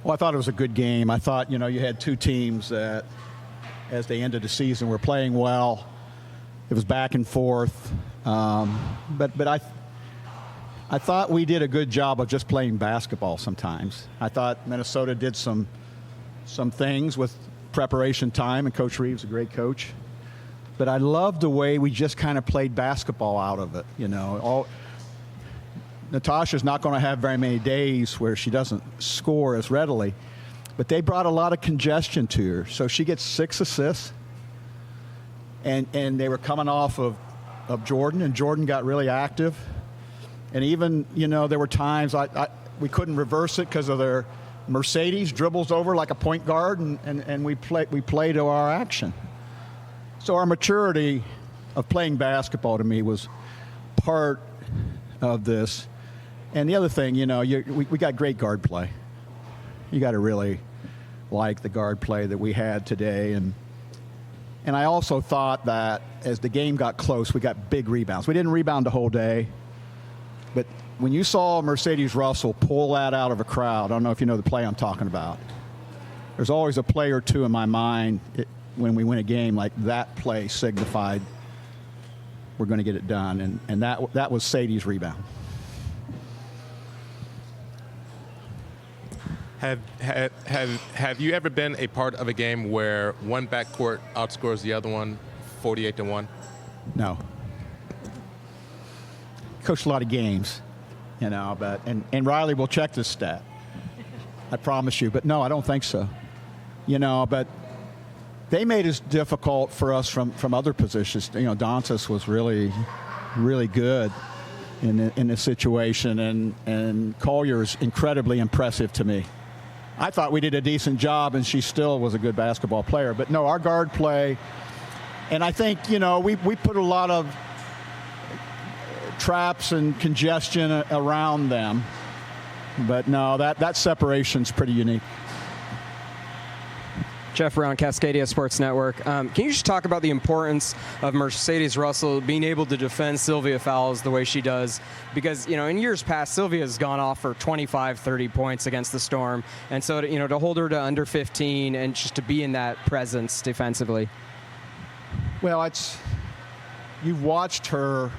Well, I thought it was a good game. I thought, you had two teams that, as they ended the season, were playing well. It was back and forth. But I thought we did a good job of just playing basketball sometimes. I thought Minnesota did some things with preparation time, and Coach Reeves, a great coach. But I loved the way we just kind of played basketball out of it, Natasha's not going to have very many days where she doesn't score as readily, but they brought a lot of congestion to her. So she gets 6 assists, and they were coming off of Jordan, and Jordan got really active. And even, there were times we couldn't reverse it because of their Mercedes dribbles over like a point guard, and we play to our action. So our maturity of playing basketball to me was part of this. And the other thing, we got great guard play. You got to really like the guard play that we had today. And I also thought that as the game got close, we got big rebounds. We didn't rebound the whole day. But when you saw Mercedes Russell pull that out of a crowd, I don't know if you know the play I'm talking about. There's always a play or two in my mind when we win a game, like that play signified we're going to get it done. And that was Sadie's rebound. Have you ever been a part of a game where one backcourt outscores the other one 48-1? No. Coached a lot of games, but and Riley will check this stat. I promise you. But no, I don't think so. But they made it difficult for us from other positions. Dantas was really, really good in this situation, and Collier is incredibly impressive to me. I thought we did a decent job, and she still was a good basketball player. But no, our guard play, and I think, we put a lot of traps and congestion around them. But no, that separation's pretty unique. Jeff Brown, Cascadia Sports Network. Can you just talk about the importance of Mercedes Russell being able to defend Sylvia Fowles the way she does? Because, in years past, Sylvia's gone off for 25, 30 points against the Storm. And so, to hold her to under 15 and just to be in that presence defensively. Well, you've watched her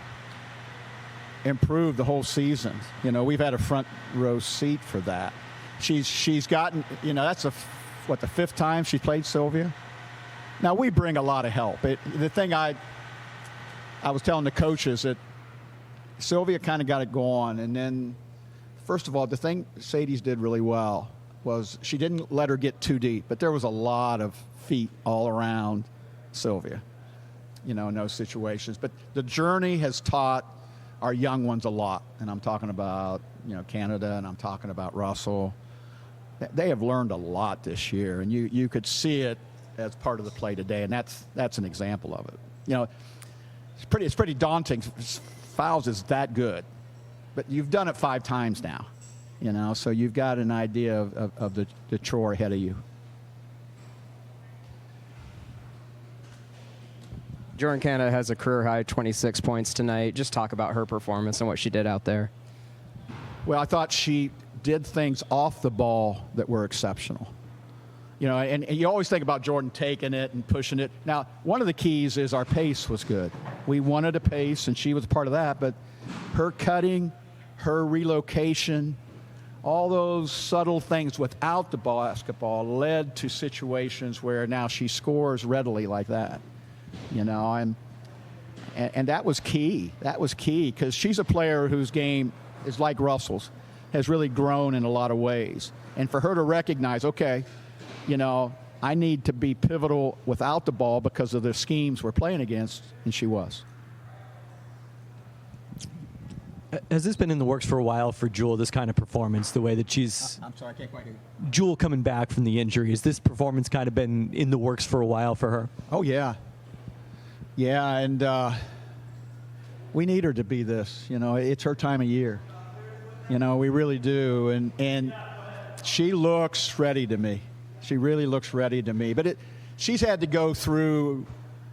improve the whole season. We've had a front row seat for that. She's gotten, that's the 5th time she played Sylvia? Now, we bring a lot of help. The thing I was telling the coaches that Sylvia kind of got it going, and then, first of all, the thing Sadie's did really well was she didn't let her get too deep, but there was a lot of feet all around Sylvia, in those situations. But the journey has taught our young ones a lot, and I'm talking about, Canada, and I'm talking about Russell. They have learned a lot this year, and you could see it as part of the play today, and that's an example of it. It's pretty daunting. Fowles is that good, but you've done it 5 times now, so you've got an idea of the chore ahead of you. Jordan Canada has a career-high 26 points tonight. Just talk about her performance and what she did out there. Well, I thought she did things off the ball that were exceptional. And you always think about Jordan taking it and pushing it. Now, one of the keys is our pace was good. We wanted a pace, and she was a part of that, but her cutting, her relocation, all those subtle things without the basketball led to situations where now she scores readily like that. And that was key. That was key because she's a player whose game is like Russell's, has really grown in a lot of ways. And for her to recognize, okay, I need to be pivotal without the ball because of the schemes we're playing against, and she was. Has this been in the works for a while for Jewel, this kind of performance, the way that she's... I'm sorry, I can't quite hear you. Jewel coming back from the injury, has this performance kind of been in the works for a while for her? Oh, yeah. Yeah, and we need her to be this. It's her time of year. We really do. And she looks ready to me. She really looks ready to me. But she's had to go through,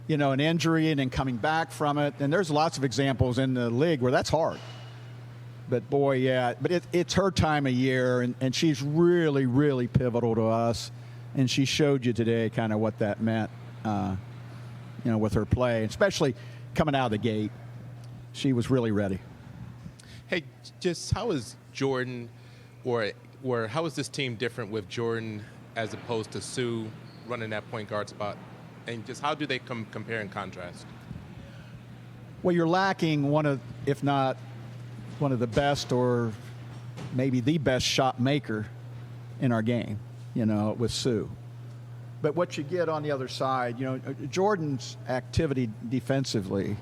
an injury and then coming back from it. And there's lots of examples in the league where that's hard. But boy, yeah, but it's her time of year, and she's really, really pivotal to us. And she showed you today kind of what that meant, with her play, especially coming out of the gate. She was really ready. Hey, just how is Jordan, or how is this team different with Jordan as opposed to Sue running that point guard spot? And just how do they compare and contrast? Well, you're lacking one of, if not one of the best, or maybe the best shot maker in our game, with Sue. But what you get on the other side, Jordan's activity defensively,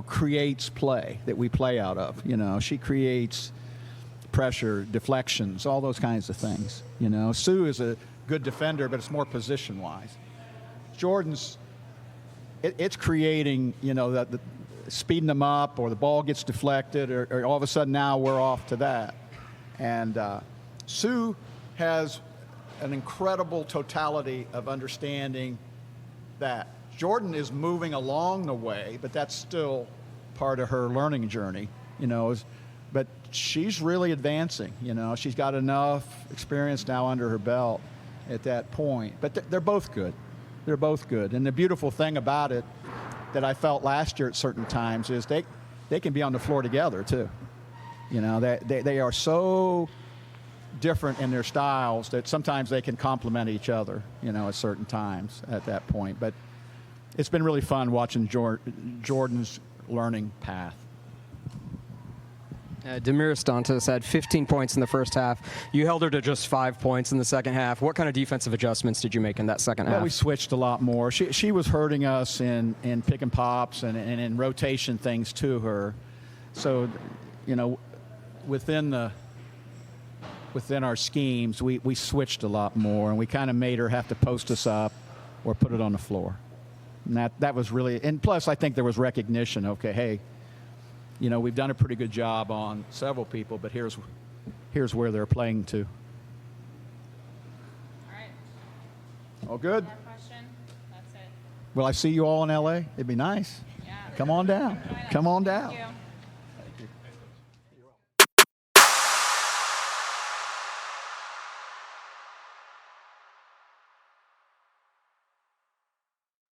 creates play that we play out of. She creates pressure, deflections, all those kinds of things. Sue is a good defender, but it's more position-wise. Jordan's, it's creating, the speeding them up, or the ball gets deflected, or all of a sudden now we're off to that. And Sue has an incredible totality of understanding that Jordan is moving along the way, but that's still part of her learning journey, but she's really advancing. She's got enough experience now under her belt at that point. But they're both good. They're both good. And the beautiful thing about it that I felt last year at certain times is they can be on the floor together too. They are so different in their styles that sometimes they can complement each other, at certain times at that point. But it's been really fun watching Jordan's learning path. Damiris Dantas had 15 points in the first half. You held her to just 5 points in the second half. What kind of defensive adjustments did you make in that second half? Well, we switched a lot more. She was hurting us in pick and pops and in rotation things to her. So, within our schemes, we switched a lot more, and we kind of made her have to post us up or put it on the floor. And that was really, and plus I think there was recognition. Okay, hey, we've done a pretty good job on several people, but here's where they're playing to. All right. All good? More question? That's it. Will I see you all in LA? It'd be nice. Yeah. Come on down. Join us. Come on down. Thank you.